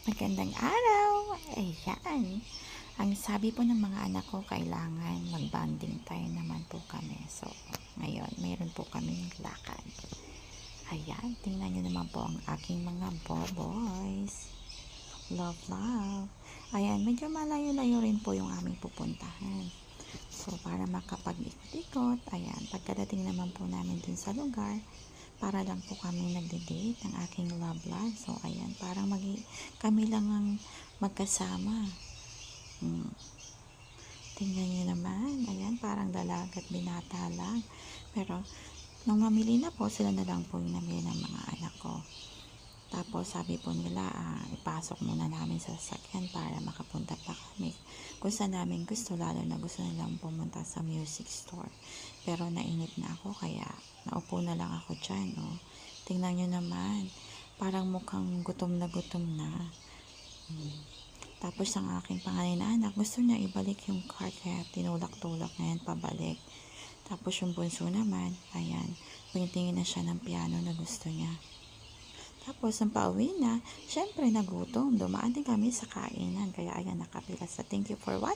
Magandang araw! Ayan. Ang sabi po ng mga anak ko, kailangan mag-bonding time naman po kami. So, ngayon, mayroon po kaming lakad. Ayan, tingnan nyo naman po ang aking mga boys. Love, love. Ayan, medyo malayo-layo rin po yung aming pupuntahan. So, para makapag-ikot-ikot, ayan, pagkadating naman po namin dun sa lugar, para lang po kami nagde-date ng aking love life. So, ayan, parang kami lang ang magkasama. Tingnan nyo naman, ayan, parang dalaga at binata lang. Pero, nung mamili na po, sila na lang po yung namili ng mga anak ko. Tapos sabi po nila, ipasok muna namin sa sasakyan para makapunta pa kami kung saan namin gusto, lalo na gusto nilang pumunta sa music store. Pero nainip na ako, kaya naupo na lang ako dyan. Oh. Tingnan nyo naman, parang mukhang gutom na gutom na. Tapos ang aking panganay na anak, gusto niya ibalik yung cart, kaya tinulak-tulak na yan pabalik. Tapos yung bunso naman, ayan, tingin na siya ng piano na gusto niya. Tapos, ang pauwi na, syempre nagutom. Dumaan din kami sa kainan. Kaya, ayan, nakapila sa thank you for watching.